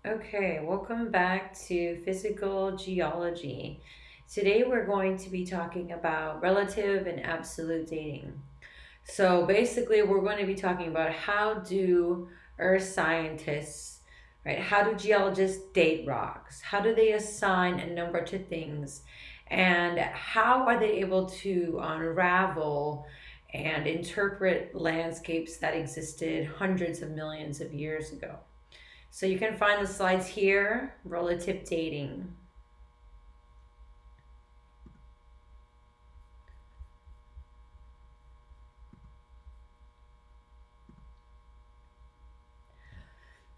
Okay, welcome back to Physical Geology. Today we're going to be talking about relative and absolute dating. So basically we're going to be talking about how do earth scientists, right? How do geologists date rocks? How do they assign a number to things? And how are they able to unravel and interpret landscapes that existed hundreds of millions of years ago? So you can find the slides here, relative dating.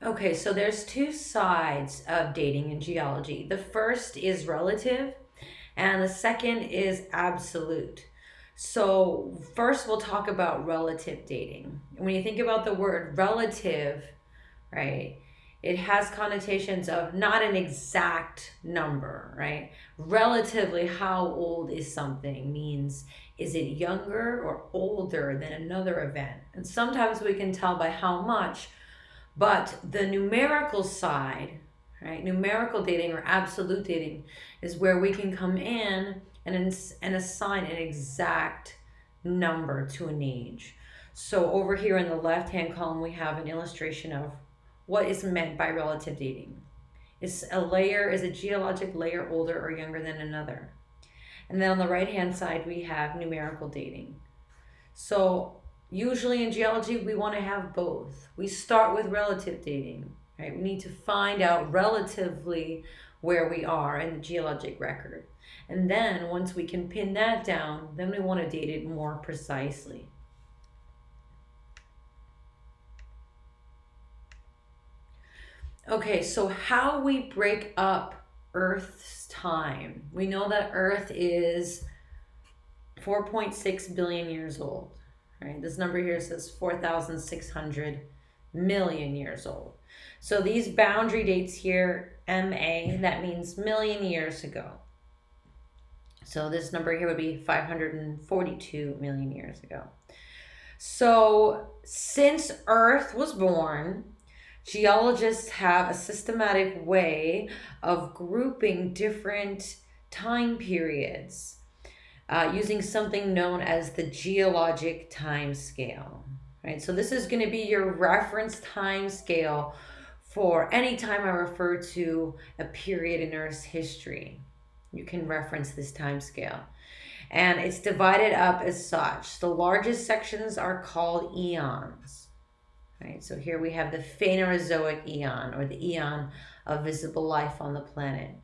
Okay, so there's two sides of dating in geology. The first is relative and the second is absolute. So first we'll talk about relative dating. When you think about the word relative, right? It has connotations of not an exact number, right? Relatively, how old is something means is it younger or older than another event? And sometimes we can tell by how much, but the numerical side, right? Numerical dating or absolute dating is where we can come in and assign an exact number to an age. So over here in the left hand column, we have an illustration of what is meant by relative dating. Is a geologic layer older or younger than another? And then on the right hand side, we have numerical dating. So usually in geology, we want to have both. We start with relative dating, right? We need to find out relatively where we are in the geologic record. And then once we can pin that down, then we want to date it more precisely. Okay, so how we break up Earth's time. We know that Earth is 4.6 billion years old, right? This number here says 4,600 million years old. So these boundary dates here, MA, that means million years ago. So this number here would be 542 million years ago. So since Earth was born, geologists have a systematic way of grouping different time periods using something known as the geologic time scale. Right? So this is going to be your reference time scale for any time I refer to a period in Earth's history. You can reference this time scale. And it's divided up as such. The largest sections are called eons. Right, so here we have the Phanerozoic eon, or the eon of visible life on the planet.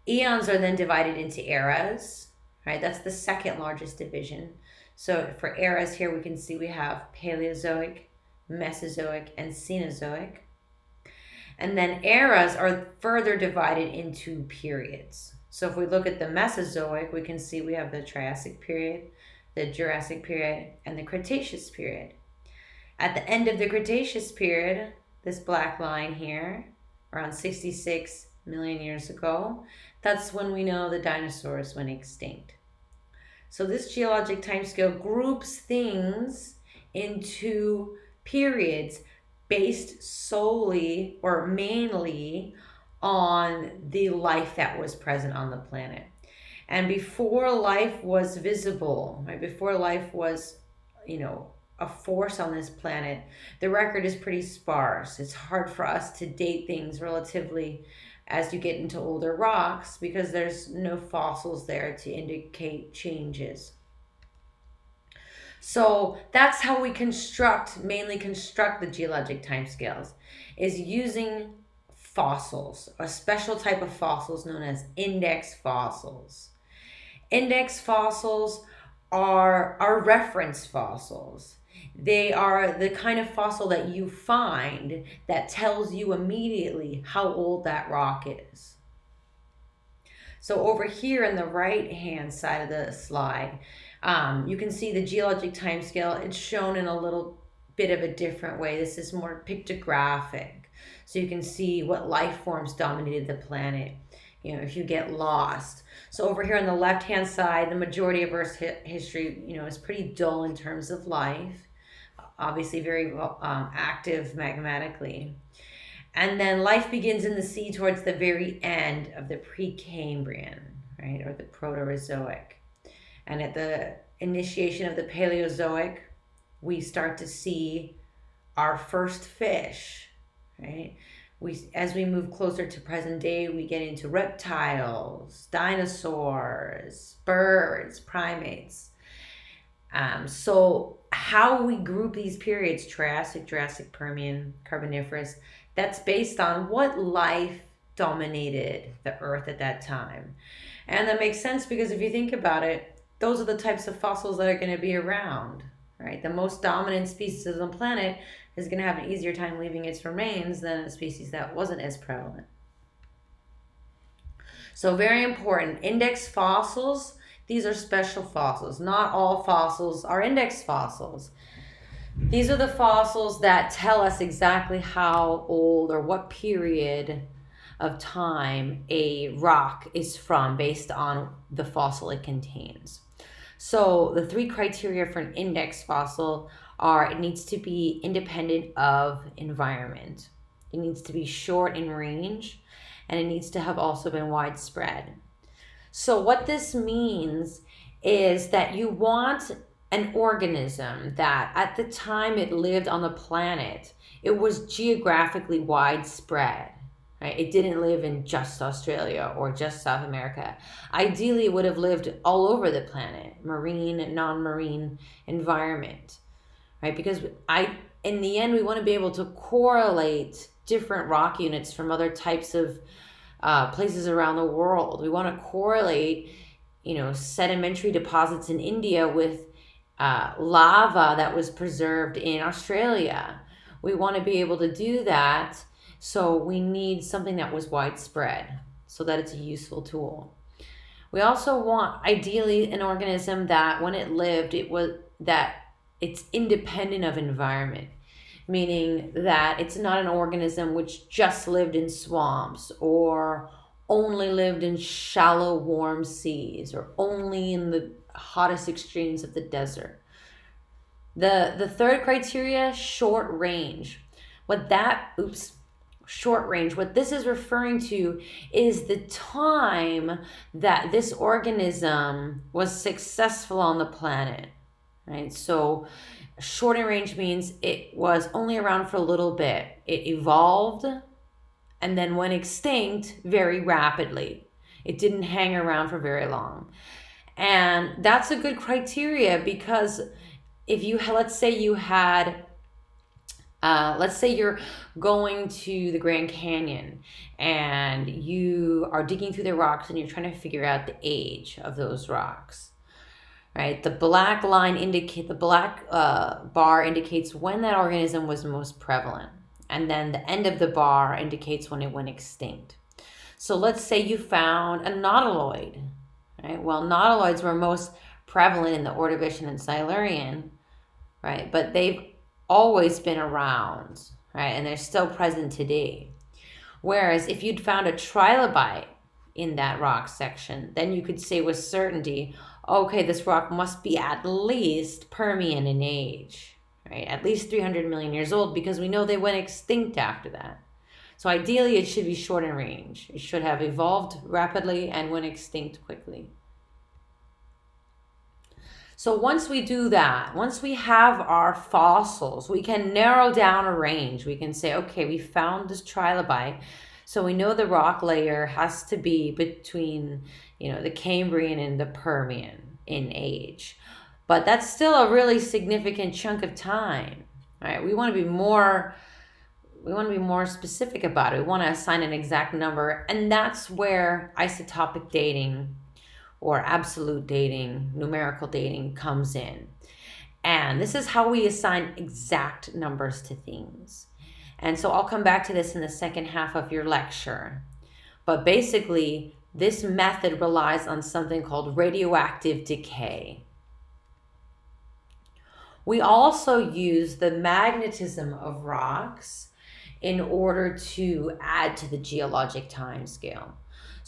Eons are then divided into eras, right? That's the second largest division. So for eras here we can see we have Paleozoic, Mesozoic, and Cenozoic. And then eras are further divided into periods. So if we look at the Mesozoic, we can see we have the Triassic period, the Jurassic period, and the Cretaceous period. At the end of the Cretaceous period, this black line here, around 66 million years ago, that's when we know the dinosaurs went extinct. So this geologic timescale groups things into periods based solely or mainly on the life that was present on the planet. And before life was visible, right, before life was, a force on this planet, the record is pretty sparse. It's hard for us to date things relatively as you get into older rocks because there's no fossils there to indicate changes. So that's how we mainly construct the geologic timescales, is using fossils, a special type of fossils known as index fossils. Index fossils are reference fossils. They are the kind of fossil that you find that tells you immediately how old that rock is. So over here in the right hand side of the slide, you can see the geologic timescale. It's shown in a little bit of a different way. This is more pictographic. So you can see what life forms dominated the planet, if you get lost. So over here on the left hand side, the majority of Earth's history, is pretty dull in terms of life. Obviously very active magmatically. And then life begins in the sea towards the very end of the Precambrian, right, or the Proterozoic. And at the initiation of the Paleozoic, we start to see our first fish, right? As we move closer to present day, we get into reptiles, dinosaurs, birds, primates. So how we group these periods, Triassic, Jurassic, Permian, Carboniferous, that's based on what life dominated the earth at that time. And that makes sense because if you think about it, those are the types of fossils that are going to be around, right? The most dominant species on the planet is going to have an easier time leaving its remains than a species that wasn't as prevalent. So very important, index fossils, these are special fossils. Not all fossils are index fossils. These are the fossils that tell us exactly how old or what period of time a rock is from based on the fossil it contains. So the 3 criteria for an index fossil are: it needs to be independent of environment, it needs to be short in range, and it needs to have also been widespread. So what this means is that you want an organism that at the time it lived on the planet, it was geographically widespread. Right? It didn't live in just Australia or just South America. Ideally, it would have lived all over the planet, marine and non-marine environment, right? Because in the end, we want to be able to correlate different rock units from other types of places around the world. We want to correlate, sedimentary deposits in India with lava that was preserved in Australia. We want to be able to do that. So we need something that was widespread so that it's a useful tool. We also want, ideally, an organism that when it lived, it's independent of environment, meaning that it's not an organism which just lived in swamps or only lived in shallow, warm seas or only in the hottest extremes of the desert. The third criteria, short range. Short range. What this is referring to is the time that this organism was successful on the planet, right? So short in range means it was only around for a little bit. It evolved and then went extinct very rapidly. It didn't hang around for very long. And that's a good criteria because if let's say you're going to the Grand Canyon and you are digging through the rocks and you're trying to figure out the age of those rocks, right? The black bar indicates when that organism was most prevalent, and then the end of the bar indicates when it went extinct. So let's say you found a nautiloid, right? Well, nautiloids were most prevalent in the Ordovician and Silurian, right? But they've always been around, right? And they're still present today. Whereas if you'd found a trilobite in that rock section, then you could say with certainty, okay, this rock must be at least Permian in age, right? At least 300 million years old, because we know they went extinct after that. So ideally, it should be short in range. It should have evolved rapidly and went extinct quickly. So once we do that, once we have our fossils, we can narrow down a range. We can say, okay, we found this trilobite. So we know the rock layer has to be between, the Cambrian and the Permian in age. But that's still a really significant chunk of time, right? We want to be more specific about it. We want to assign an exact number. And that's where isotopic dating or absolute dating, numerical dating comes in. And this is how we assign exact numbers to things. And so I'll come back to this in the second half of your lecture. But basically, this method relies on something called radioactive decay. We also use the magnetism of rocks in order to add to the geologic time scale.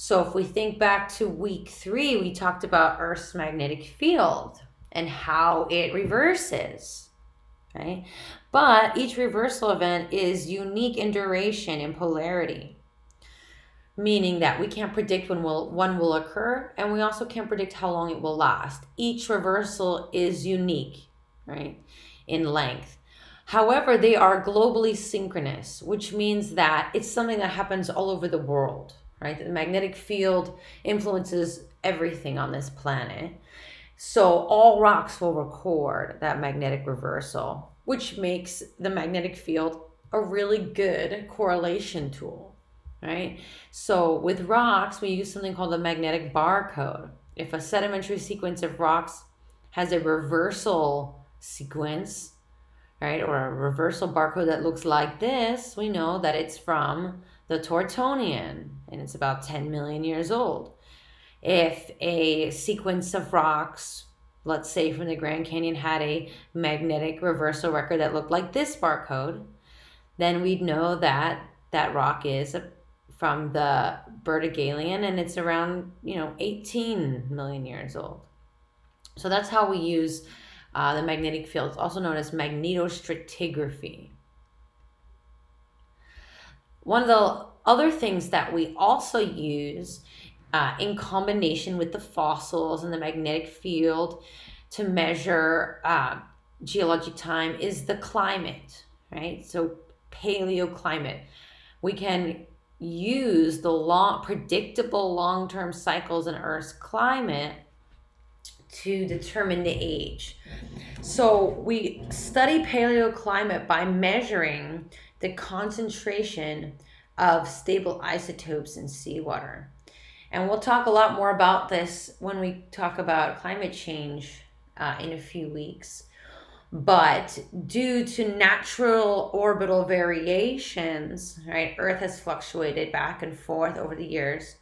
So if we think back to week 3, we talked about Earth's magnetic field and how it reverses, okay? But each reversal event is unique in duration and polarity, meaning that we can't predict when one will occur, and we also can't predict how long it will last. Each reversal is unique, right, in length. However, they are globally synchronous, which means that it's something that happens all over the world, right? The magnetic field influences everything on this planet. So all rocks will record that magnetic reversal, which makes the magnetic field a really good correlation tool, right? So with rocks, we use something called the magnetic barcode. If a sedimentary sequence of rocks has a reversal sequence, right, or a reversal barcode that looks like this, we know that it's from the Tortonian, and it's about 10 million years old. If a sequence of rocks, let's say from the Grand Canyon, had a magnetic reversal record that looked like this barcode, then we'd know that that rock is from the Bertigalian, and it's around 18 million years old. So that's how we use the magnetic field. It's also known as magnetostratigraphy. One of the other things that we also use in combination with the fossils and the magnetic field to measure geologic time is the climate, right? So paleoclimate. We can use the predictable long-term cycles in Earth's climate to determine the age. So we study paleoclimate by measuring the concentration of stable isotopes in seawater. And we'll talk a lot more about this when we talk about climate change in a few weeks. But due to natural orbital variations, right, Earth has fluctuated back and forth over the years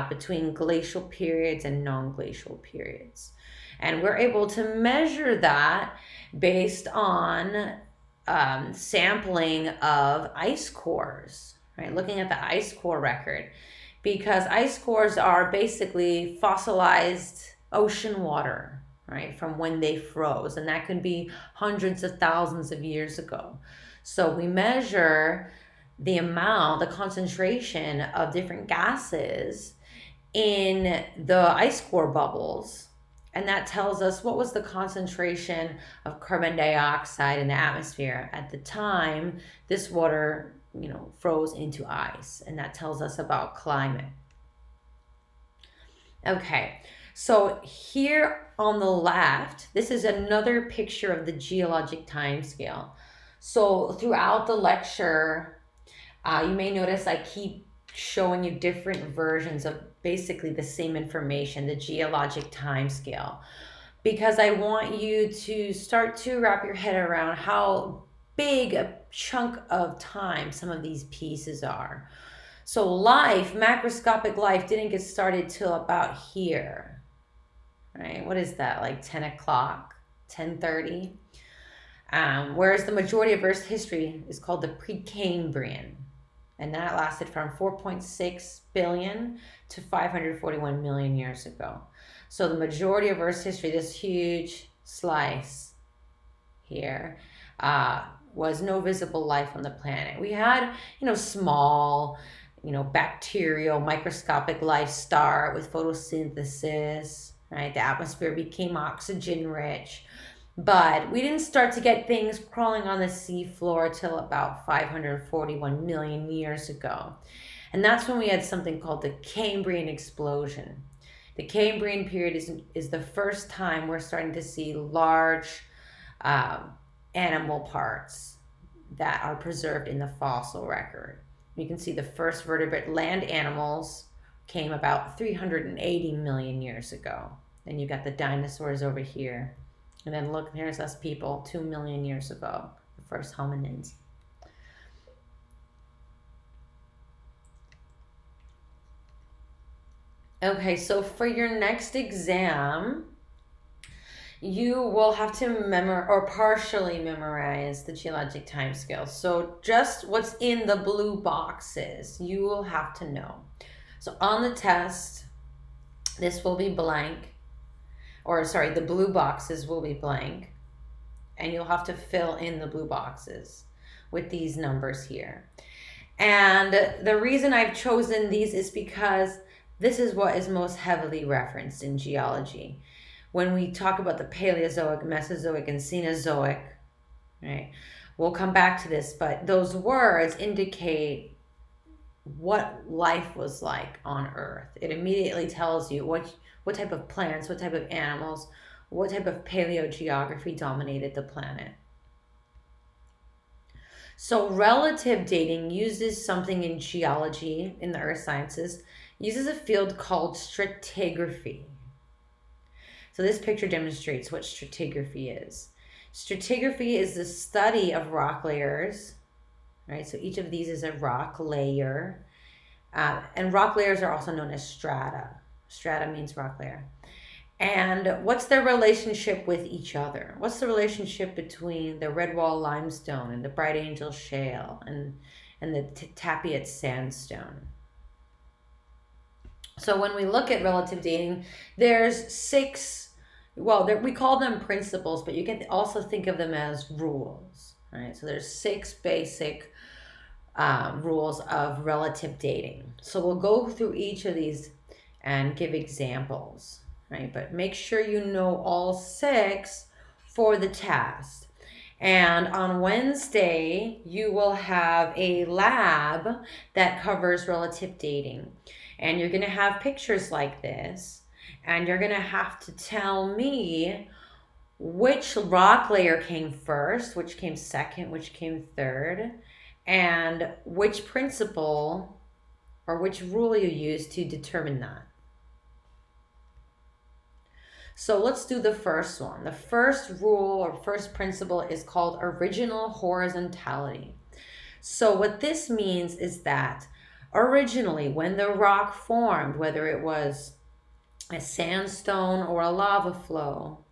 between glacial periods and non-glacial periods. And we're able to measure that based on sampling of ice cores, right? Looking at the ice core record, because ice cores are basically fossilized ocean water, right, from when they froze, and that could be hundreds of thousands of years ago. So we measure the concentration of different gases in the ice core bubbles, and that tells us what was the concentration of carbon dioxide in the atmosphere at the time this water froze into ice, and that tells us about climate. Okay, so here on the left, this is another picture of the geologic time scale. So throughout the lecture, you may notice I keep showing you different versions of basically the same information, the geologic time scale, because I want you to start to wrap your head around how big a chunk of time some of these pieces are. So macroscopic life didn't get started till about here, right? What is that, like 10 o'clock, 10:30? Whereas the majority of Earth's history is called the Precambrian, and that lasted from 4.6 billion to 541 million years ago. So the majority of Earth's history, this huge slice here, was no visible life on the planet. We had, small, bacterial, microscopic life start with photosynthesis, right? The atmosphere became oxygen rich, but we didn't start to get things crawling on the seafloor till about 541 million years ago. And that's when we had something called the Cambrian explosion. The Cambrian period is the first time we're starting to see large animal parts that are preserved in the fossil record. You can see the first vertebrate land animals came about 380 million years ago. Then you got the dinosaurs over here. And then look, there's us people 2 million years ago, the first hominins. Okay, so for your next exam, you will have to partially memorize the geologic time scale. So just what's in the blue boxes, you will have to know. So on the test, this will be blank, the blue boxes will be blank. and you'll have to fill in the blue boxes with these numbers here. And the reason I've chosen these is because this is what is most heavily referenced in geology. When we talk about the Paleozoic, Mesozoic, and Cenozoic, right? We'll come back to this, but those words indicate what life was like on Earth. It immediately tells you what type of plants, what type of animals, what type of paleogeography dominated the planet. So relative dating uses something in geology, in the earth sciences, uses a field called stratigraphy. So this picture demonstrates what stratigraphy is. Stratigraphy is the study of rock layers, right? So each of these is a rock layer. And rock layers are also known as strata. Strata means rock layer. And what's their relationship with each other? What's the relationship between the Redwall limestone and the Bright Angel shale and the Tapiat sandstone? So when we look at relative dating, there's 6, we call them principles, but you can also think of them as rules, right? So there's 6 basic rules of relative dating. So we'll go through each of these and give examples. Right, but make sure you know all 6 for the test. And on Wednesday, you will have a lab that covers relative dating. And you're going to have pictures like this. And you're going to have to tell me which rock layer came first, which came second, which came third, and which principle or which rule you use to determine that. So let's do the first one. The first rule or first principle is called original horizontality. So what this means is that originally when the rock formed, whether it was a sandstone or a lava flow,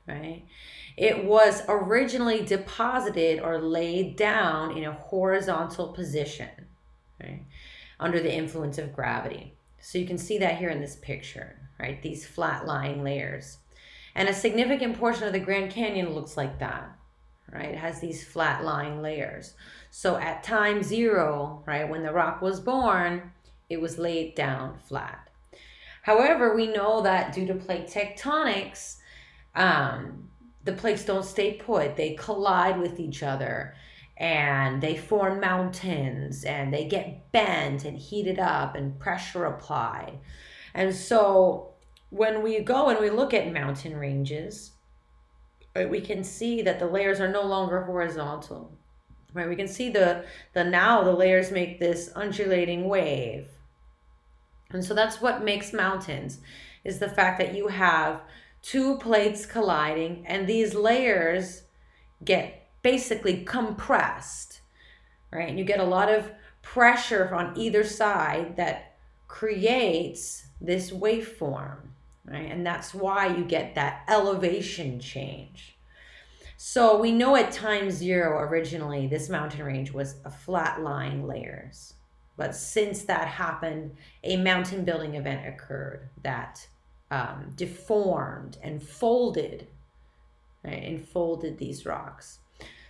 right, it was originally deposited or laid down in a horizontal position, right, under the influence of gravity. So you can see that here in this picture, right? These flat lying layers. And a significant portion of the Grand Canyon looks like that, right? It has these flat lying layers. So at time 0, right, when the rock was born, it was laid down flat. However, we know that due to plate tectonics, the plates don't stay put. They collide with each other and they form mountains and they get bent and heated up and pressure applied. And so when we go and we look at mountain ranges, right, we can see that the layers are no longer horizontal. Right? We can see now the layers make this undulating wave. And so that's what makes mountains, is the fact that you have 2 plates colliding and these layers get basically compressed, right? And you get a lot of pressure on either side that creates this waveform, right? And that's why you get that elevation change. So we know at time 0 originally this mountain range was a flat lying layers. But since that happened, a mountain building event occurred that deformed and folded, right? And folded these rocks.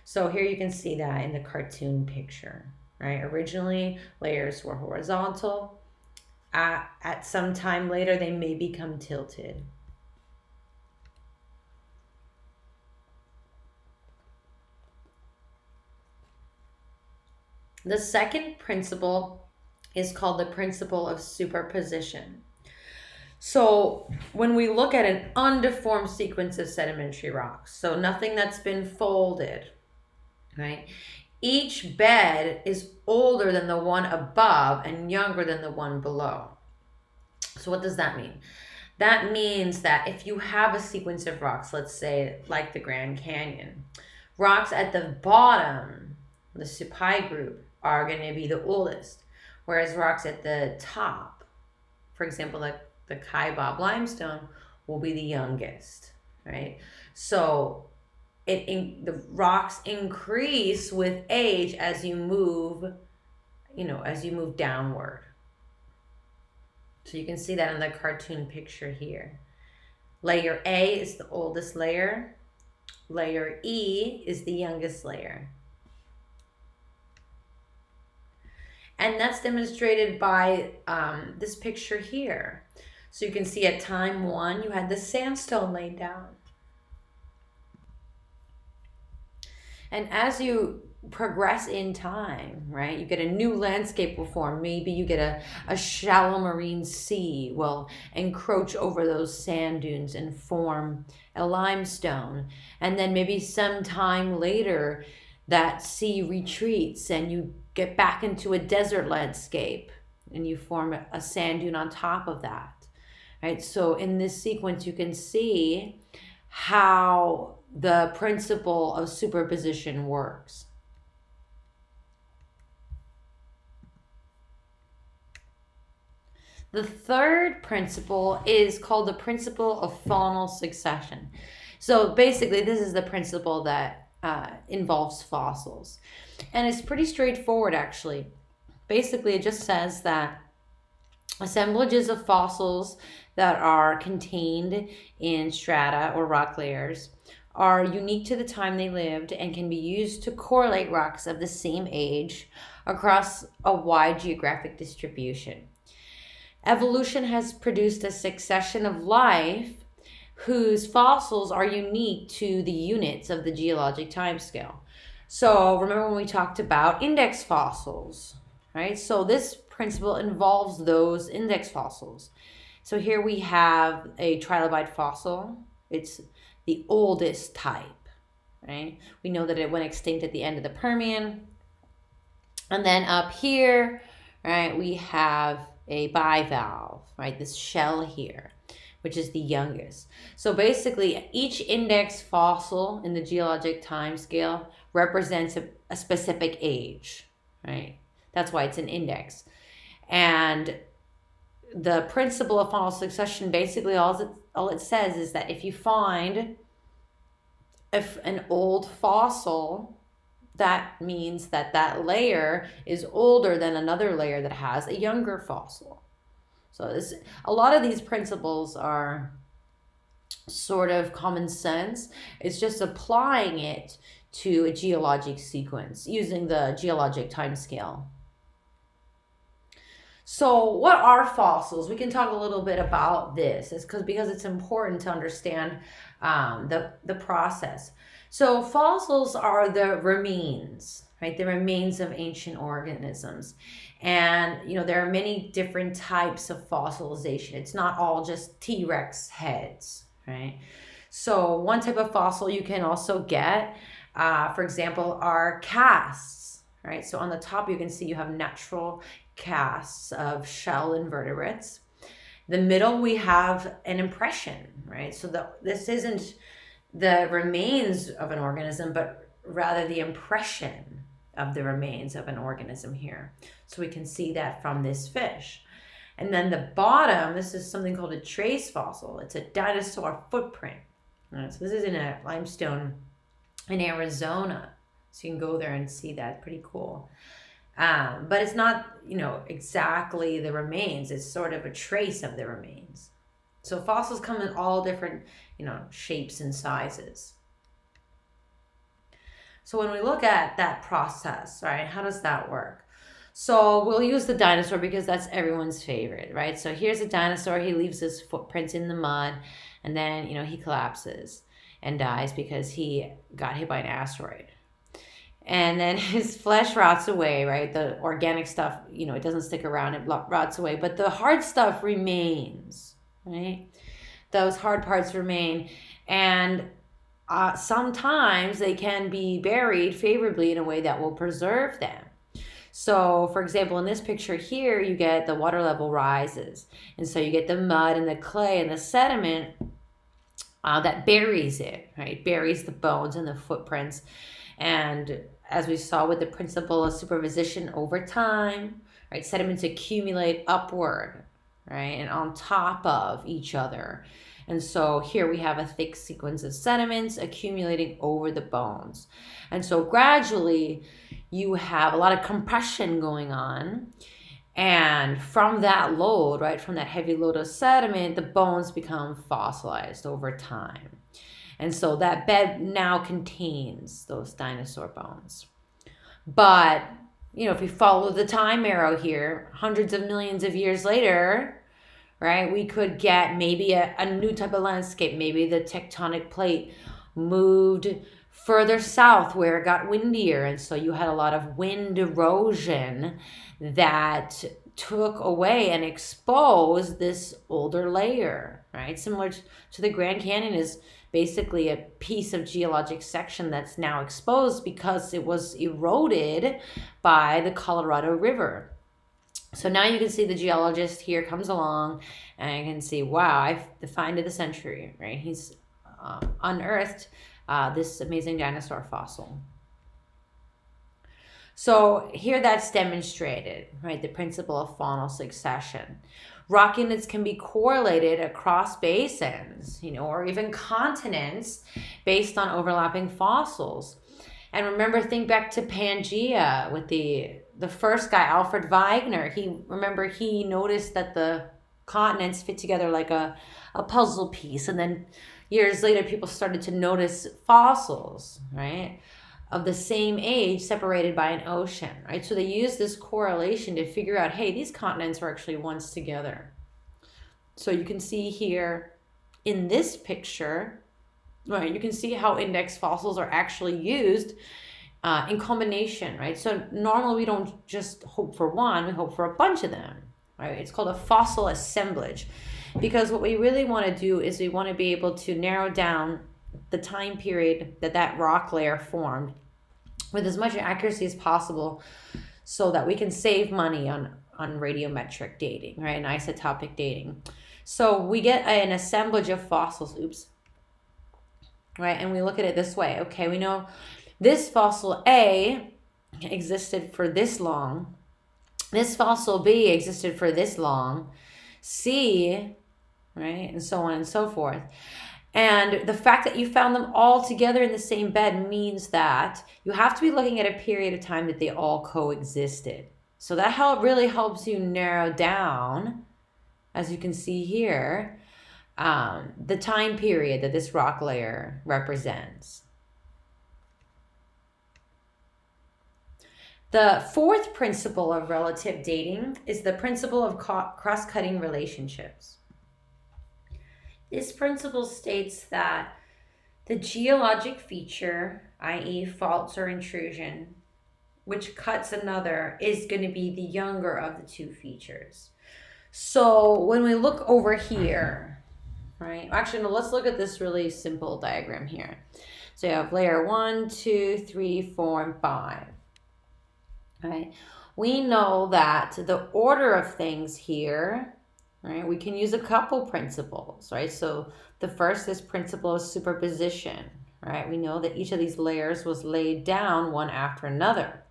So here you can see that in the cartoon picture, right? Originally, layers were horizontal. At some time later, they may become tilted. The second principle is called the principle of superposition. So when we look at an undeformed sequence of sedimentary rocks, so nothing that's been folded, right? Each bed is older than the one above and younger than the one below. So what does that mean? That means that if you have a sequence of rocks, let's say like the Grand Canyon, rocks at the bottom, the Supai group, are going to be the oldest, whereas rocks at the top, for example, like the Kaibab limestone, will be the youngest, right? So the rocks increase with age as you move, as you move downward. So you can see that in the cartoon picture here. Layer A is the oldest layer. Layer E is the youngest layer. And that's demonstrated by this picture here. So you can see at time 1, you had the sandstone laid down. And as you progress in time, right, you get a new landscape will form. Maybe you get a shallow marine sea will encroach over those sand dunes and form a limestone. And then maybe some time later, that sea retreats and you get back into a desert landscape and you form a sand dune on top of that, right? So in this sequence, you can see how the principle of superposition works. The third principle is called the principle of faunal succession. So basically, this is the principle that involves fossils. And it's pretty straightforward, actually. Basically, it just says that assemblages of fossils that are contained in strata or rock layers are unique to the time they lived and can be used to correlate rocks of the same age across a wide geographic distribution. Evolution has produced a succession of life whose fossils are unique to the units of the geologic timescale. So remember when we talked about index fossils, right? So this principle involves those index fossils. So here we have a trilobite fossil. It's the oldest type, right? We know that it went extinct at the end of the Permian. And then up here, right, we have a bivalve, right? This shell here, which is the youngest. So basically, each index fossil in the geologic time scale represents a specific age, right? That's why it's an index. And the principle of faunal succession, basically all it says is that if you find an old fossil, that means that that layer is older than another layer that has a younger fossil. So a lot of these principles are sort of common sense. It's just applying it to a geologic sequence using the geologic time scale. So what are fossils? We can talk a little bit about this because it's important to understand the process. So fossils are the remains, right? The remains of ancient organisms. And, there are many different types of fossilization. It's not all just T-Rex heads, right? So one type of fossil you can also get, for example, are casts, right? So on the top, you can see you have natural casts of shell invertebrates. The middle, we have an impression, right? So this isn't the remains of an organism, but rather the impression of the remains of an organism here. So we can see that from this fish. And then the bottom, this is something called a trace fossil. It's a dinosaur footprint. Right, so this is in a limestone in Arizona. So you can go there and see that. Pretty cool. But it's not, exactly the remains. It's sort of a trace of the remains. So fossils come in all different, shapes and sizes. So when we look at that process, right, how does that work? So we'll use the dinosaur because that's everyone's favorite, right? So here's a dinosaur. He leaves his footprints in the mud, and then, he collapses and dies because he got hit by an asteroid. And then his flesh rots away, right? The organic stuff, it doesn't stick around, it rots away. But the hard stuff remains, right? Those hard parts remain. And sometimes they can be buried favorably in a way that will preserve them. So, for example, in this picture here, you get the water level rises. And so you get the mud and the clay and the sediment that buries it, right? Buries the bones and the footprints. And as we saw with the principle of superposition over time, right, sediments accumulate upward, right, and on top of each other. And so here we have a thick sequence of sediments accumulating over the bones. And so gradually you have a lot of compression going on. And from that load, right, from that heavy load of sediment, the bones become fossilized over time. And so that bed now contains those dinosaur bones. But, if we follow the time arrow here, hundreds of millions of years later, right, we could get maybe a new type of landscape. Maybe the tectonic plate moved further south where it got windier. And so you had a lot of wind erosion that took away and exposed this older layer, right? Similar to the Grand Canyon is basically a piece of geologic section that's now exposed because it was eroded by the Colorado River. So now you can see the geologist here comes along and you can see, wow, I've the find of the century, right? He's unearthed this amazing dinosaur fossil. So here that's demonstrated, right? The principle of faunal succession. Rock units can be correlated across basins, or even continents based on overlapping fossils. And remember, think back to Pangea with the first guy, Alfred Wegener. He noticed that the continents fit together like a puzzle piece. And then years later, people started to notice fossils, right, of the same age separated by an ocean, right? So they use this correlation to figure out, hey, these continents were actually once together. So you can see here in this picture, right, you can see how index fossils are actually used in combination, right? So normally we don't just hope for one, we hope for a bunch of them, right? It's called a fossil assemblage, because what we really want to do is we want to be able to narrow down the time period that rock layer formed with as much accuracy as possible so that we can save money on radiometric dating, right, and isotopic dating. So we get an assemblage of fossils, right, and we look at it this way. Okay, we know this fossil A existed for this long, this fossil B existed for this long, C, right, and so on and so forth. And the fact that you found them all together in the same bed means that you have to be looking at a period of time that they all coexisted. So that really helps you narrow down, as you can see here, the time period that this rock layer represents. The fourth principle of relative dating is the principle of cross-cutting relationships. This principle states that the geologic feature, i.e. faults or intrusion, which cuts another, is going to be the younger of the two features. So when we look over here, right? Actually, no, let's look at this really simple diagram here. So you have layer 1, 2, 3, 4, and 5. Right? We know that the order of things here, right, we can use a couple principles, right? So the first is principle of superposition, right? We know that each of these layers was laid down one after another.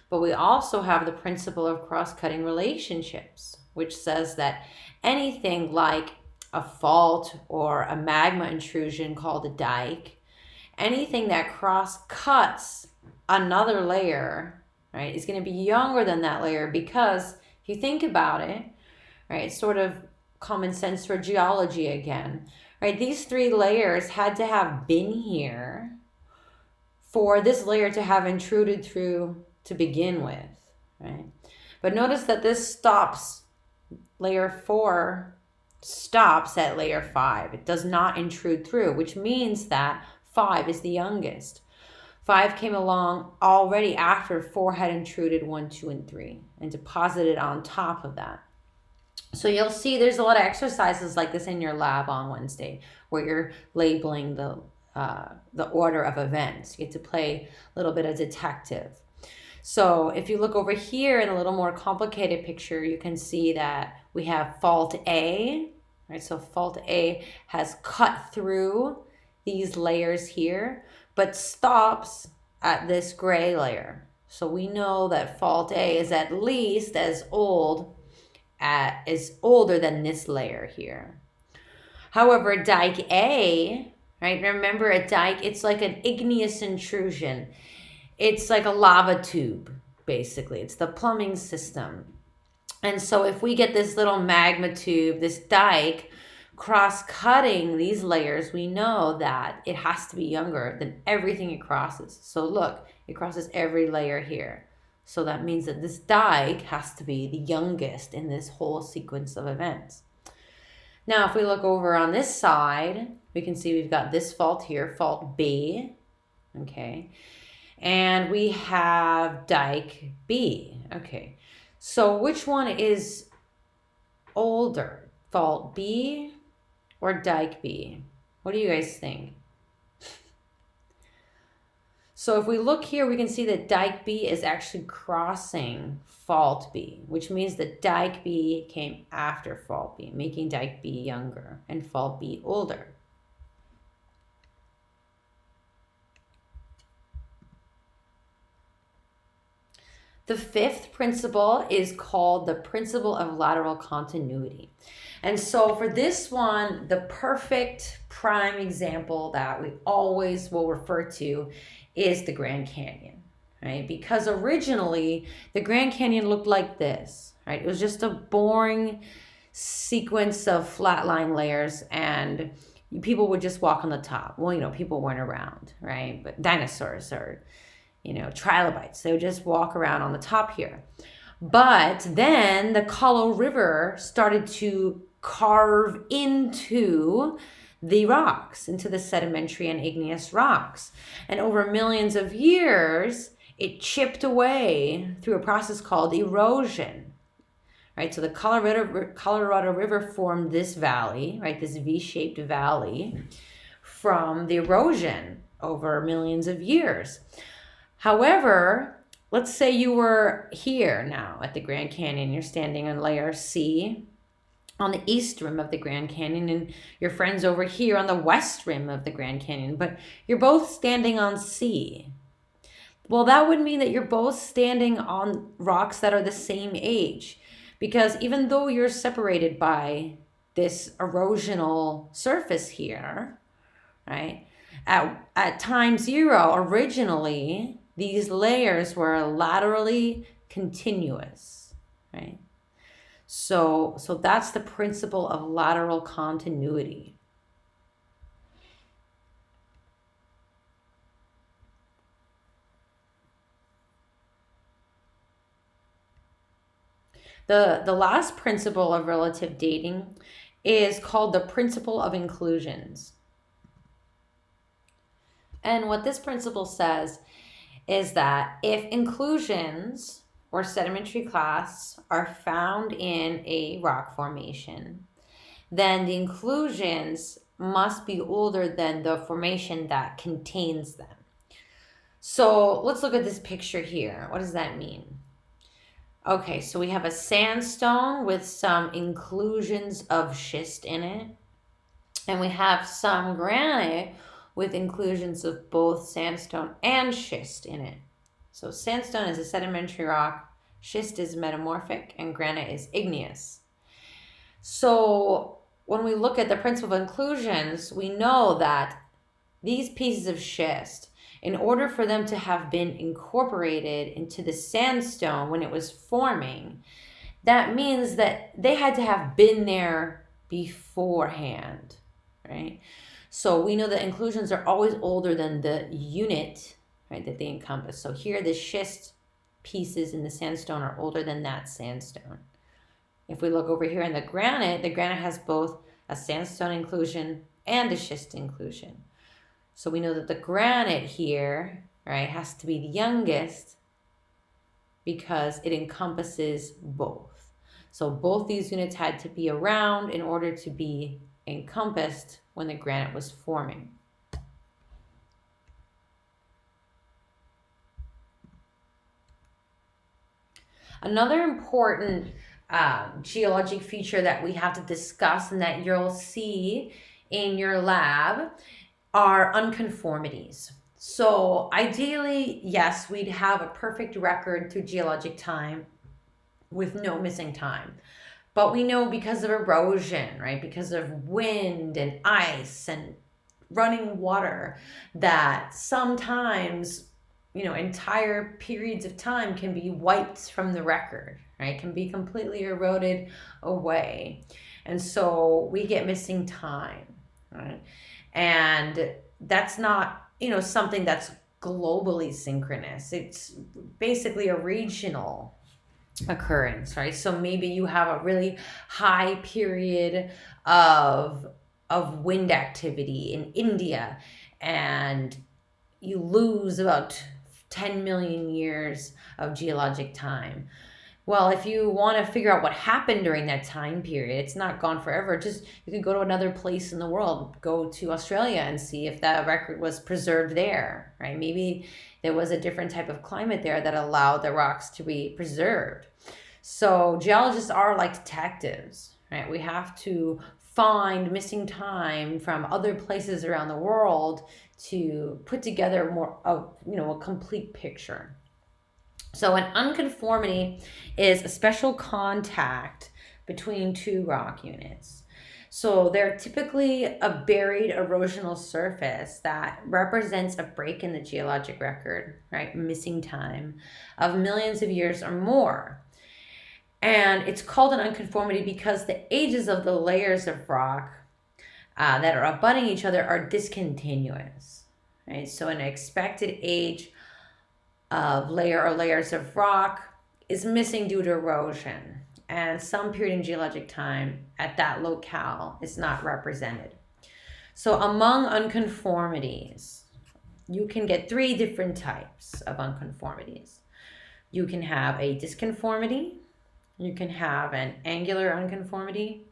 But we also have the principle of cross-cutting relationships, which says that anything like a fault or a magma intrusion called a dike, anything that cross-cuts another layer, right, is going to be younger than that layer, because if you think about it, right, it's sort of common sense for geology again, right? These three layers had to have been here for this layer to have intruded through to begin with, right? But notice that this stops, layer 4 stops at layer 5. It does not intrude through, which means that 5 is the youngest. 5 came along already after 4 had intruded 1, 2, and 3 and deposited on top of that. So you'll see there's a lot of exercises like this in your lab on Wednesday where you're labeling the order of events. You get to play a little bit of detective. So if you look over here in a little more complicated picture, you can see that we have fault A, right? So fault A has cut through these layers here, but stops at this gray layer. So we know that fault A is at least as older than this layer here. However, dike A, right? Remember a dike, it's like an igneous intrusion. It's like a lava tube, basically. It's the plumbing system. And so if we get this little magma tube, this dike, Cross-cutting these layers, we know that it has to be younger than everything it crosses. So look, it crosses every layer here. So that means that this dike has to be the youngest in this whole sequence of events. Now, if we look over on this side, we can see we've got this fault here, fault B, okay? And we have dike B, okay? So which one is older, fault B or dike B? What do you guys think? So if we look here, we can see that dike B is actually crossing fault B, which means that dike B came after fault B, making dike B younger and fault B older. The fifth principle is called the principle of lateral continuity. And so for this one, the perfect prime example that we always will refer to is the Grand Canyon, right? Because originally the Grand Canyon looked like this, right? It was just a boring sequence of flatline layers, and people would just walk on the top. Well, you know, people weren't around, right? But dinosaurs or, you know, trilobites, they would just walk around on the top here. But then the Colorado River started to carve into the rocks, into the sedimentary and igneous rocks. And over millions of years, it chipped away through a process called erosion, right? So the Colorado River formed this valley, right? This V-shaped valley from the erosion over millions of years. However, let's say you were here now at the Grand Canyon. You're standing on layer C on the east rim of the Grand Canyon, and your friend's over here on the west rim of the Grand Canyon, but you're both standing on C. Well, that would mean that you're both standing on rocks that are the same age, because even though you're separated by this erosional surface here, right, at time zero, originally, these layers were laterally continuous, right? So that's the principle of lateral continuity. The last principle of relative dating is called the principle of inclusions. And what this principle says is that if inclusions or sedimentary clasts are found in a rock formation, then the inclusions must be older than the formation that contains them. So let's look at this picture here. What does that mean? Okay, so we have a sandstone with some inclusions of schist in it, and we have some granite with inclusions of both sandstone and schist in it. So sandstone is a sedimentary rock, schist is metamorphic, and granite is igneous. So when we look at the principle of inclusions, we know that these pieces of schist, in order for them to have been incorporated into the sandstone when it was forming, that means that they had to have been there beforehand, right? So we know that inclusions are always older than the unit, right, that they encompass. So here the schist pieces in the sandstone are older than that sandstone. If we look over here in the granite has both a sandstone inclusion and a schist inclusion. So we know that the granite here, right, has to be the youngest because it encompasses both. So both these units had to be around in order to be encompassed when the granite was forming. Another important geologic feature that we have to discuss and that you'll see in your lab are unconformities. So ideally, yes, we'd have a perfect record through geologic time with no missing time. But we know because of erosion, right, because of wind and ice and running water, that sometimes entire periods of time can be wiped from the record, right? Can be completely eroded away. And so we get missing time, right? And that's not, something that's globally synchronous. It's basically a regional occurrence, right? So maybe you have a really high period of wind activity in India, and you lose about 10 million years of geologic time. Well, if you want to figure out what happened during that time period, it's not gone forever. Just you can go to another place in the world, go to Australia and see if that record was preserved there, right? Maybe there was a different type of climate there that allowed the rocks to be preserved. So geologists are like detectives, right? We have to find missing time from other places around the world to put together more of, a complete picture. So an unconformity is a special contact between two rock units. So they're typically a buried erosional surface that represents a break in the geologic record, right? Missing time of millions of years or more. And it's called an unconformity because the ages of the layers of rock that are abutting each other are discontinuous, right? So an expected age of layer or layers of rock is missing due to erosion, and some period in geologic time at that locale is not represented. So among unconformities, you can get three different types of unconformities. You can have a disconformity, you can have an angular unconformity,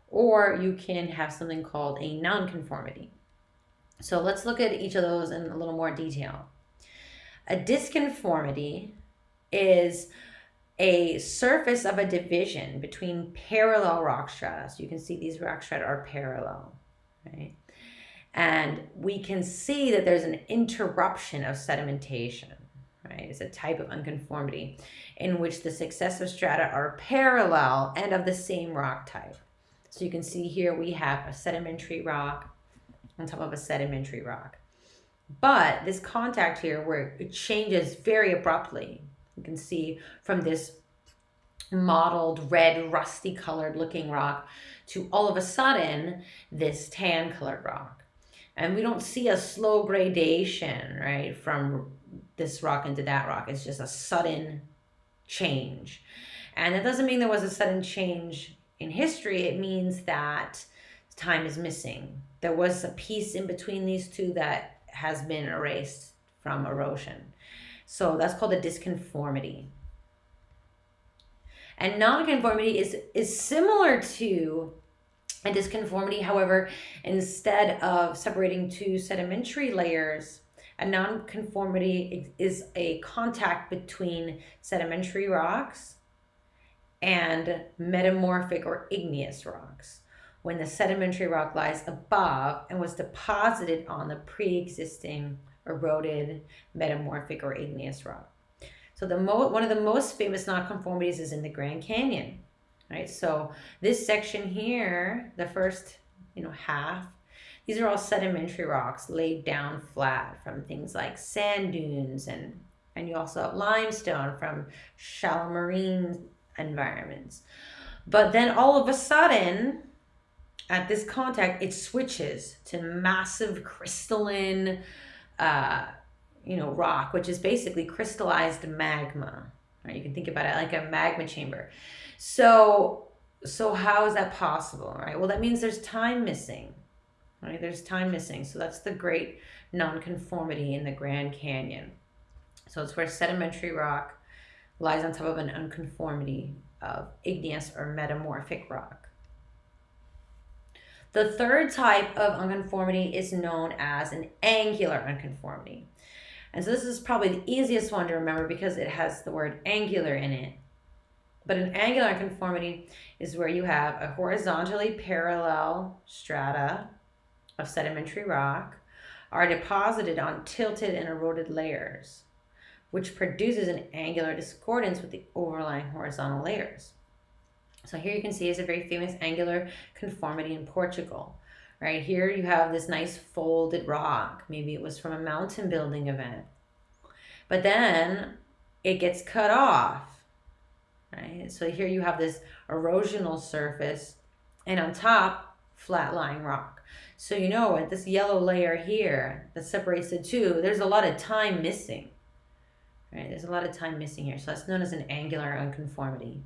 or you can have something called a nonconformity. So let's look at each of those in a little more detail. A disconformity is a surface of a division between parallel rock strata. So you can see these rock strata are parallel, right? And we can see that there's an interruption of sedimentation, right? It's a type of unconformity in which the successive strata are parallel and of the same rock type. So you can see here we have a sedimentary rock on top of a sedimentary rock. But this contact here where it changes very abruptly, you can see from this mottled red rusty colored looking rock to all of a sudden this tan colored rock. And we don't see a slow gradation, right, from this rock into that rock. It's just a sudden change. And that doesn't mean there was a sudden change in history. It means that time is missing. There was a piece in between these two that has been erased from erosion. So that's called a disconformity. And nonconformity is similar to a disconformity. However, instead of separating two sedimentary layers, a nonconformity is a contact between sedimentary rocks and metamorphic or igneous rocks, when the sedimentary rock lies above and was deposited on the pre-existing eroded metamorphic or igneous rock. So one of the most famous nonconformities is in the Grand Canyon, right? So this section here, the first half, these are all sedimentary rocks laid down flat from things like sand dunes, and you also have limestone from shallow marine environments. But then all of a sudden, at this contact, it switches to massive crystalline, rock, which is basically crystallized magma. Right? You can think about it like a magma chamber. So how is that possible? Right? Well, that means there's time missing. Right? There's time missing. So that's the great nonconformity in the Grand Canyon. So it's where sedimentary rock lies on top of an unconformity of igneous or metamorphic rock. The third type of unconformity is known as an angular unconformity. And so this is probably the easiest one to remember because it has the word angular in it. But an angular unconformity is where you have a horizontally parallel strata of sedimentary rock are deposited on tilted and eroded layers, which produces an angular discordance with the overlying horizontal layers. So here you can see is a very famous angular conformity in Portugal. Right here you have this nice folded rock. Maybe it was from a mountain building event. but then it gets cut off, right? So here you have this erosional surface, and on top, flat-lying rock. So you know what, this yellow layer here that separates the two, there's a lot of time missing, right? There's a lot of time missing here. So that's known as an angular unconformity.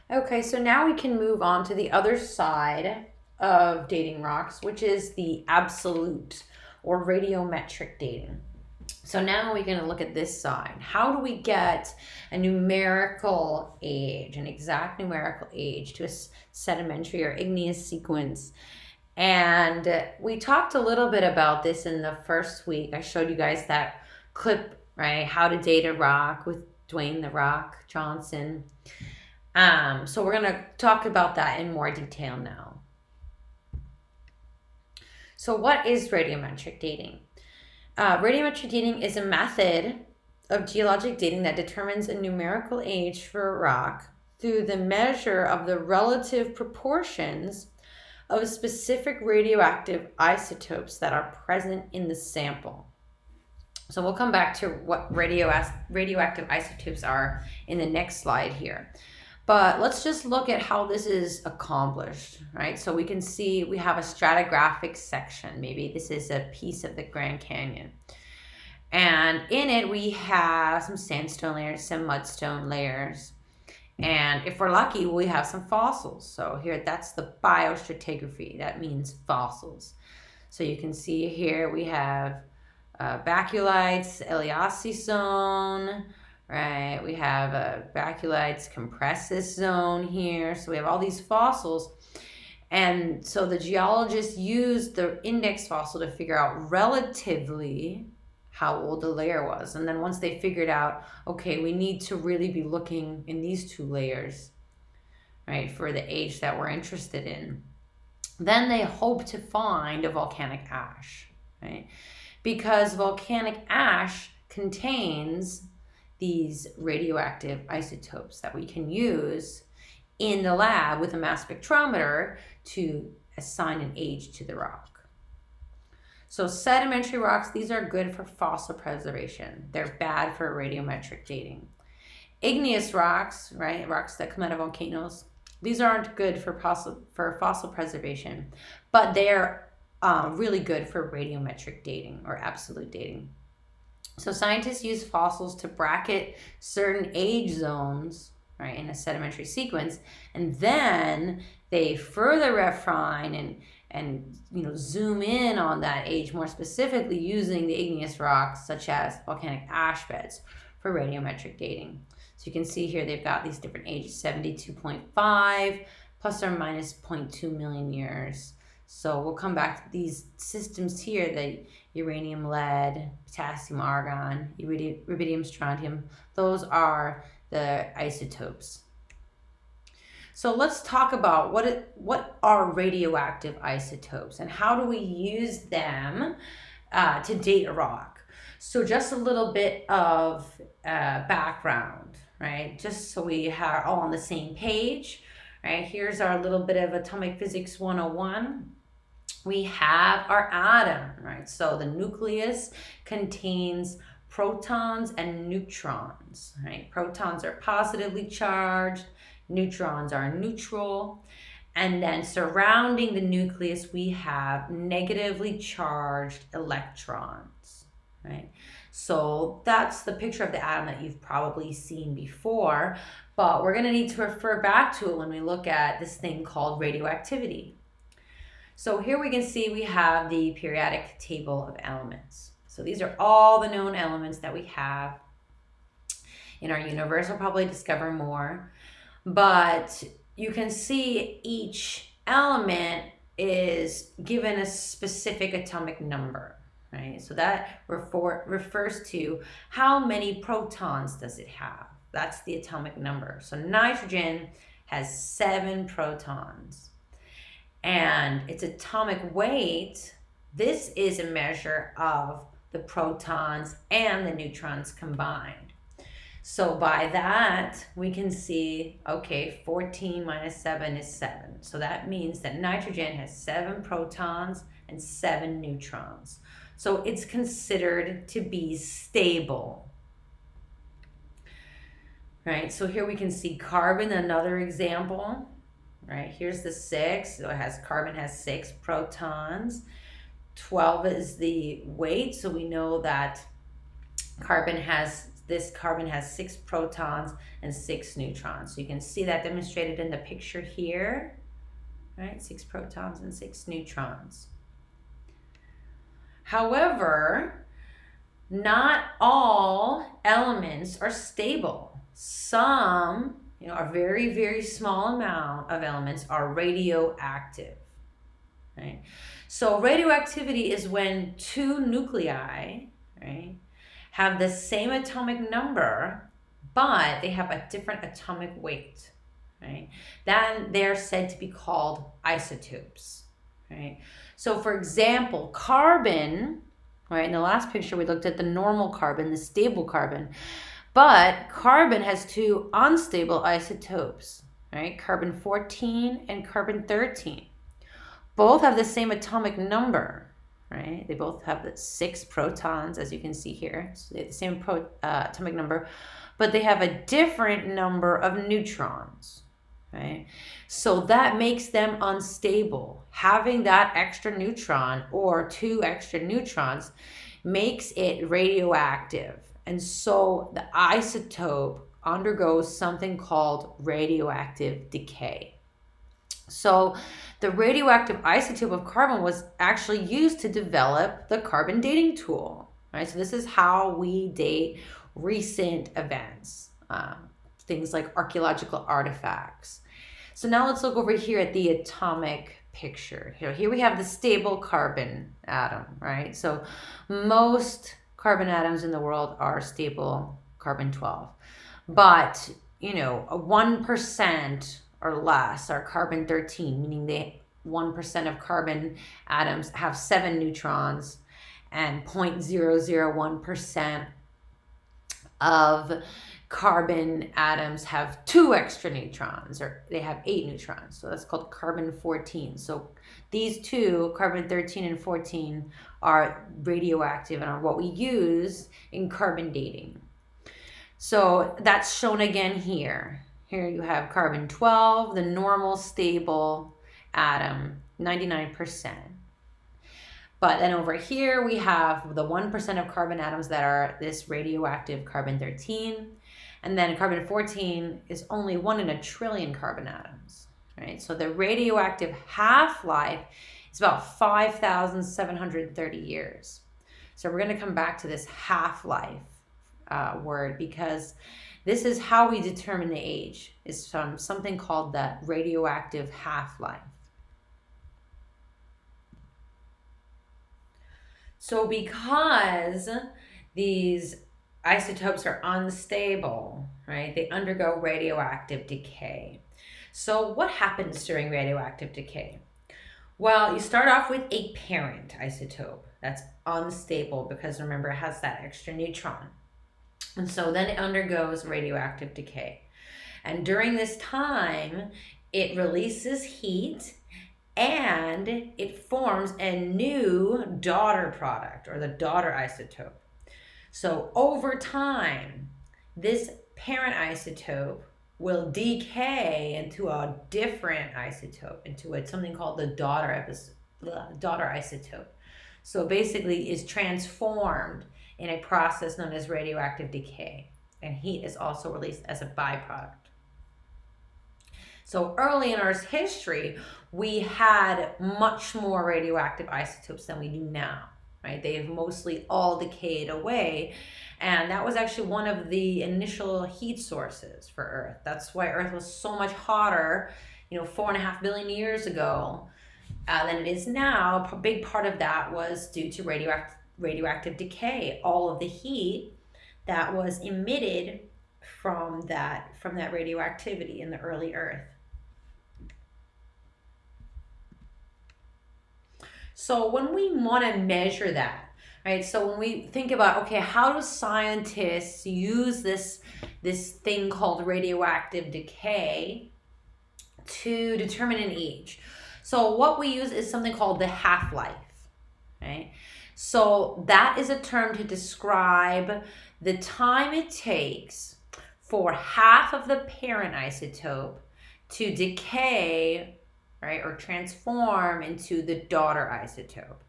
Okay, so now we can move on to the other side of dating rocks, which is the absolute or radiometric dating. So now we're going to look at this side. How do we get a numerical age, an exact numerical age to a sedimentary or igneous sequence? And we talked a little bit about this in the first week. I showed you guys that clip, right? How to date a rock with Dwayne "The Rock" Johnson. So we're going to talk about that in more detail now. So what is radiometric dating? Radiometric dating is a method of geologic dating that determines a numerical age for a rock through the measure of the relative proportions of specific radioactive isotopes that are present in the sample. So we'll come back to what radioactive isotopes are in the next slide here. But let's just look at how this is accomplished, right? So we can see we have a stratigraphic section. Maybe this is a piece of the Grand Canyon. And in it, we have some sandstone layers, some mudstone layers. And if we're lucky, we have some fossils. So here, that's the biostratigraphy. That means fossils. So you can see here we have baculites, Eliassi zone, right? We have a baculites compressus zone here. So we have all these fossils. And so the geologists used the index fossil to figure out relatively how old the layer was. And then once they figured out, okay, we need to really be looking in these two layers, right, for the age that we're interested in. Then they hope to find a volcanic ash, right? Because volcanic ash contains these radioactive isotopes that we can use in the lab with a mass spectrometer to assign an age to the rock. So sedimentary rocks, these are good for fossil preservation. They're bad for radiometric dating. Igneous rocks, right, rocks that come out of volcanoes, these aren't good for fossil preservation, but they're really good for radiometric dating or absolute dating. So scientists use fossils to bracket certain age zones, right, in a sedimentary sequence, and then they further refine and zoom in on that age more specifically using the igneous rocks such as volcanic ash beds for radiometric dating. So you can see here they've got these different ages, 72.5 plus or minus 0.2 million years. So we'll come back to these systems here, the uranium, lead, potassium, argon, rubidium, strontium. Those are the isotopes. So let's talk about what are radioactive isotopes and how do we use them to date a rock. So just a little bit of background, right? Just so we are all on the same page, right? Here's our little bit of Atomic Physics 101. We have our atom, right? So the nucleus contains protons and neutrons, right? Protons are positively charged, neutrons are neutral, and then surrounding the nucleus we have negatively charged electrons, right? So that's the picture of the atom that you've probably seen before, but we're going to need to refer back to it when we look at this thing called radioactivity. So here we can see we have the periodic table of elements. So these are all the known elements that we have in our universe. We'll probably discover more, but you can see each element is given a specific atomic number, right? So that refers to how many protons does it have. That's the atomic number. So nitrogen has 7 protons. And its atomic weight, this is a measure of the protons and the neutrons combined. So by that, we can see, okay, 14 minus 7 is 7. So that means that nitrogen has 7 protons and 7 neutrons. So it's considered to be stable. Right, so here we can see carbon, another example. Right, here's the 6, so carbon has 6 protons. 12 is the weight, so we know that this carbon has 6 protons and 6 neutrons. So you can see that demonstrated in the picture here. Right, 6 protons and 6 neutrons. However, not all elements are stable. Some, a very, very small amount of elements are radioactive, right? So radioactivity is when 2 nuclei, right, have the same atomic number, but they have a different atomic weight, right? Then they're said to be called isotopes, right? So for example, carbon, right, in the last picture we looked at the normal carbon, the stable carbon. But carbon has 2 unstable isotopes, right? Carbon 14 and carbon 13. Both have the same atomic number, right? They both have the 6 protons, as you can see here. So they have the same atomic number, but they have a different number of neutrons, right? So that makes them unstable. Having that extra neutron or 2 extra neutrons makes it radioactive. And so the isotope undergoes something called radioactive decay. So the radioactive isotope of carbon was actually used to develop the carbon dating tool, right? So this is how we date recent events, things like archaeological artifacts. So now let's look over here at the atomic picture. Here we have the stable carbon atom, right? So most carbon atoms in the world are stable carbon-12. But, 1% or less are carbon-13, meaning 1% of carbon atoms have 7 neutrons, and 0.001% of carbon atoms have 2 extra neutrons, or they have 8 neutrons. So that's called carbon-14. So these two, carbon-13 and 14, are radioactive and are what we use in carbon dating. So that's shown again here. Here you have carbon-12, the normal stable atom, 99%. But then over here we have the 1% of carbon atoms that are this radioactive carbon-13. And then carbon-14 is only 1 in a trillion carbon atoms, right? So the radioactive half-life is about 5,730 years. So we're going to come back to this half-life word, because this is how we determine the age, is from something called the radioactive half-life. So because these isotopes are unstable, right, they undergo radioactive decay. So what happens during radioactive decay? Well, you start off with a parent isotope that's unstable because, remember, it has that extra neutron. And so then it undergoes radioactive decay. And during this time, it releases heat and it forms a new daughter product, or the daughter isotope. So over time, this parent isotope will decay into a different isotope, into something called the daughter isotope. So basically is transformed in a process known as radioactive decay, and heat is also released as a byproduct. So early in Earth's history, we had much more radioactive isotopes than we do now, right? They have mostly all decayed away, and that was actually one of the initial heat sources for Earth. That's why Earth was so much hotter, 4.5 billion years ago than it is now. A big part of that was due to radioactive decay. All of the heat that was emitted from that radioactivity in the early Earth. So when we want to measure that, right? So when we think about, okay, how do scientists use this thing called radioactive decay to determine an age? So what we use is something called the half-life, right? So that is a term to describe the time it takes for half of the parent isotope to decay, right, or transform into the daughter isotope.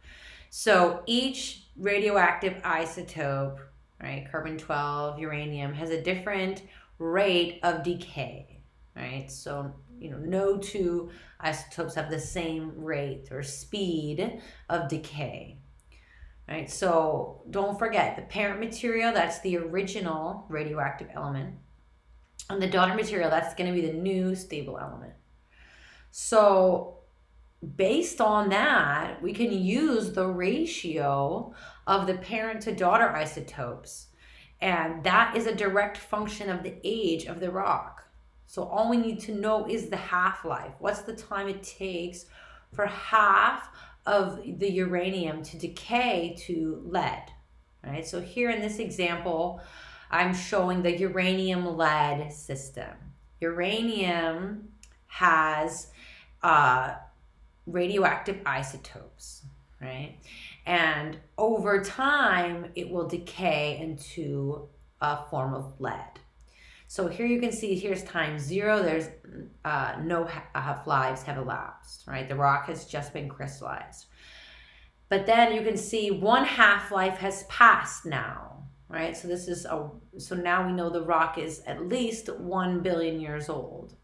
So each radioactive isotope, right, carbon-12, uranium, has a different rate of decay, right? So, no two isotopes have the same rate or speed of decay, right? So don't forget, the parent material, that's the original radioactive element. And the daughter material, that's going to be the new stable element. So based on that, we can use the ratio of the parent to daughter isotopes. And that is a direct function of the age of the rock. So all we need to know is the half-life. What's the time it takes for half of the uranium to decay to lead, right? So here in this example, I'm showing the uranium-lead system. Uranium has radioactive isotopes, right? And over time, it will decay into a form of lead. So here you can see, here's time 0. There's no half-lives have elapsed, right? The rock has just been crystallized. But then you can see 1 half-life has passed now, right? So this is so now we know the rock is at least 1 billion years old.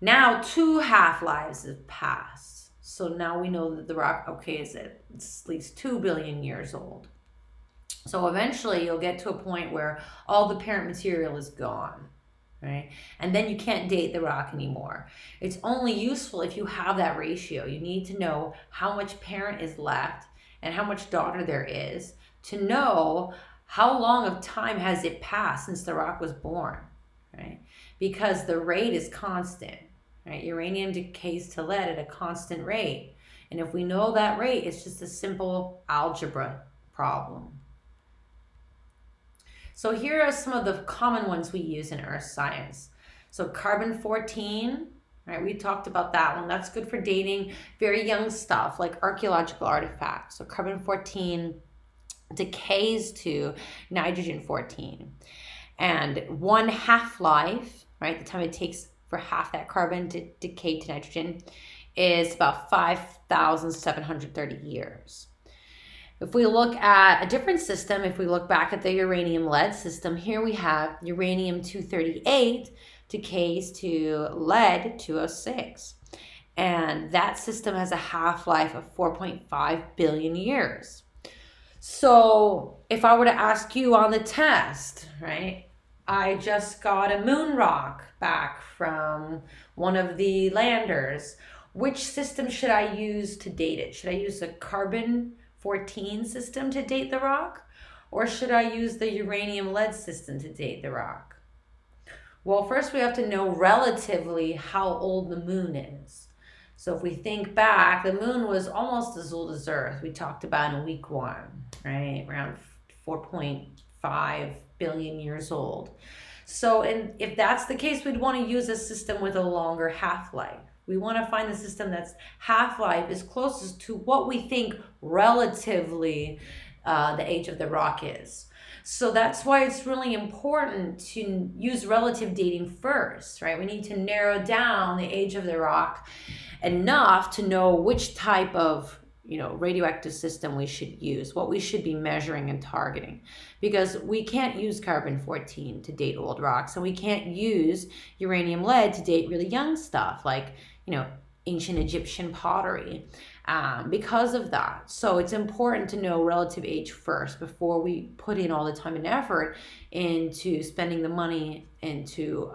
Now 2 half-lives have passed. So now we know that the rock, okay, is at least 2 billion years old. So eventually you'll get to a point where all the parent material is gone, right? And then you can't date the rock anymore. It's only useful if you have that ratio. You need to know how much parent is left and how much daughter there is to know how long of time has it passed since the rock was born, right? Because the rate is constant, right? Uranium decays to lead at a constant rate. And if we know that rate, it's just a simple algebra problem. So here are some of the common ones we use in earth science. So carbon-14, right? We talked about that one. That's good for dating very young stuff like archaeological artifacts. So carbon-14 decays to nitrogen-14. And 1 half-life, right? The time it takes for half that carbon to decay to nitrogen is about 5,730 years. If we look at a different system, if we look back at the uranium-lead system, here we have uranium-238 decays to lead-206. And that system has a half-life of 4.5 billion years. So if I were to ask you on the test, right, I just got a moon rock back from one of the landers. Which system should I use to date it? Should I use a carbon-14 system to date the rock? Or should I use the uranium-lead system to date the rock? Well, first we have to know relatively how old the moon is. So if we think back, the moon was almost as old as Earth. We talked about in week 1, right? Around 4.5 billion years old. So if that's the case, we'd want to use a system with a longer half-life. We want to find the system that's half-life is closest to what we think relatively the age of the rock is. So that's why it's really important to use relative dating first, right? We need to narrow down the age of the rock enough to know which type of radioactive system we should use, what we should be measuring and targeting. Because we can't use carbon-14 to date old rocks, and we can't use uranium-lead to date really young stuff like, ancient Egyptian pottery because of that. So it's important to know relative age first before we put in all the time and effort into spending the money into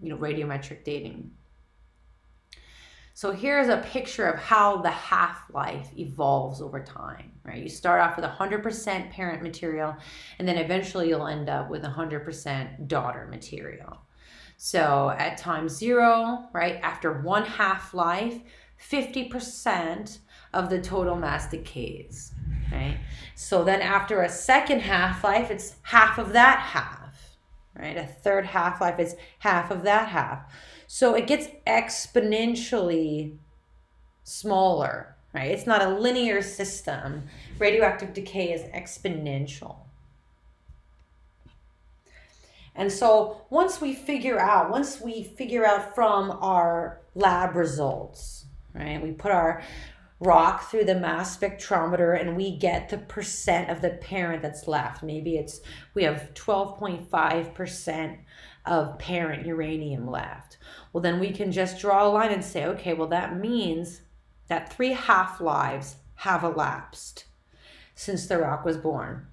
radiometric dating. So here's a picture of how the half-life evolves over time, right? You start off with 100% parent material, and then eventually you'll end up with 100% daughter material. So at time 0, right, after 1 half-life, 50% of the total mass decays, right? So then after a second half-life, it's half of that half, right? A third half-life is half of that half. So it gets exponentially smaller, right? It's not a linear system. Radioactive decay is exponential. And so once we figure out from our lab results, right, we put our rock through the mass spectrometer and we get the percent of the parent that's left. Maybe we have 12.5% of parent uranium left. Well, then we can just draw a line and say, okay, well, that means that 3 half-lives have elapsed since the rock was born.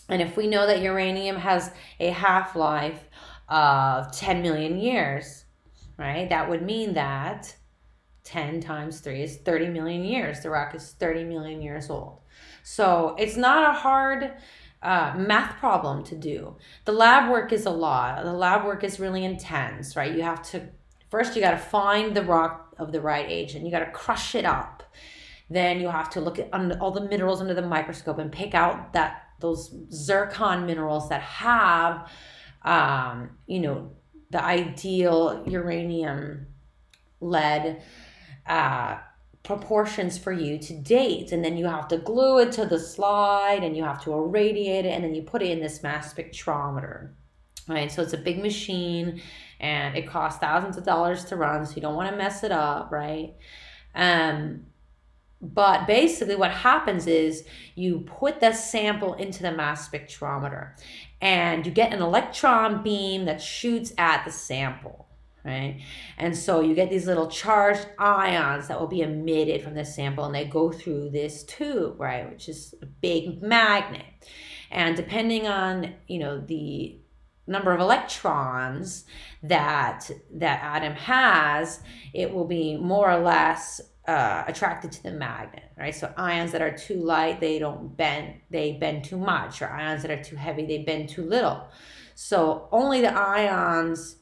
And if we know that uranium has a half-life of 10 million years, right, that would mean that 10 times 3 is 30 million years. The rock is 30 million years old. So it's not a hard math problem to do. The lab work is a lot. The lab work is really intense, right? You got to find the rock of the right age and you got to crush it up. Then you have to look at all the minerals under the microscope and pick out those zircon minerals that have, the ideal uranium lead proportions for you to date. And then you have to glue it to the slide and you have to irradiate it and then you put it in this mass spectrometer. Right, so it's a big machine and it costs thousands of dollars to run, so you don't want to mess it up, right? But basically what happens is you put the sample into the mass spectrometer and you get an electron beam that shoots at the sample, right? And so you get these little charged ions that will be emitted from the sample and they go through this tube, right? Which is a big magnet. And depending on, the number of electrons that atom has, it will be more or less attracted to the magnet, right? So ions that are too light, they bend too much, or ions that are too heavy, they bend too little. So only the ions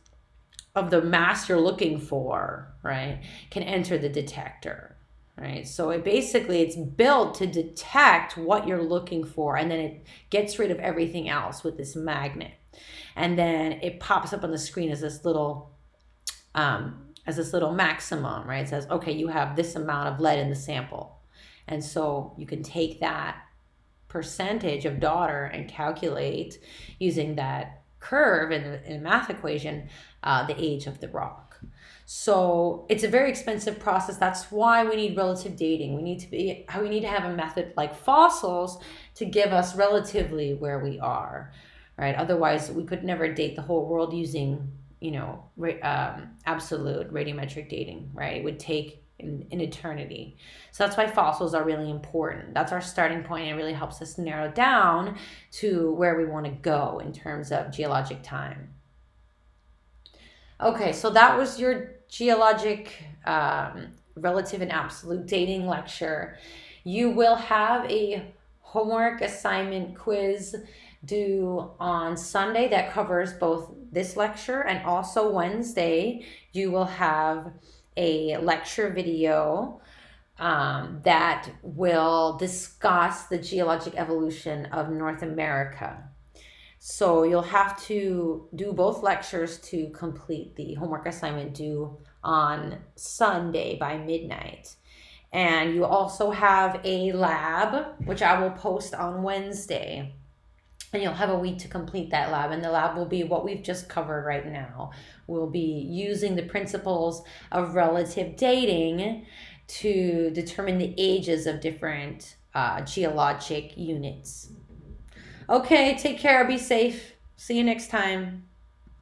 of the mass you're looking for, right, can enter the detector, right? So it's built to detect what you're looking for, and then it gets rid of everything else with this magnet. And then it pops up on the screen as this little maximum, right? It says, okay, you have this amount of lead in the sample. And so you can take that percentage of daughter and calculate using that curve in a math equation, the age of the rock. So it's a very expensive process. That's why we need relative dating. We need to have a method like fossils to give us relatively where we are, right? Otherwise, we could never date the whole world using absolute radiometric dating, right? It would take an eternity. So that's why fossils are really important. That's our starting point, and it really helps us narrow down to where we want to go in terms of geologic time. Okay, so that was your geologic relative and absolute dating lecture. You will have a homework assignment quiz due on Sunday that covers both this lecture, and also Wednesday you will have a lecture video that will discuss the geologic evolution of North America. So you'll have to do both lectures to complete the homework assignment due on Sunday by midnight. And you also have a lab, which I will post on Wednesday. And you'll have a week to complete that lab. And the lab will be what we've just covered right now. We'll be using the principles of relative dating to determine the ages of different geologic units. Okay, take care. Be safe. See you next time.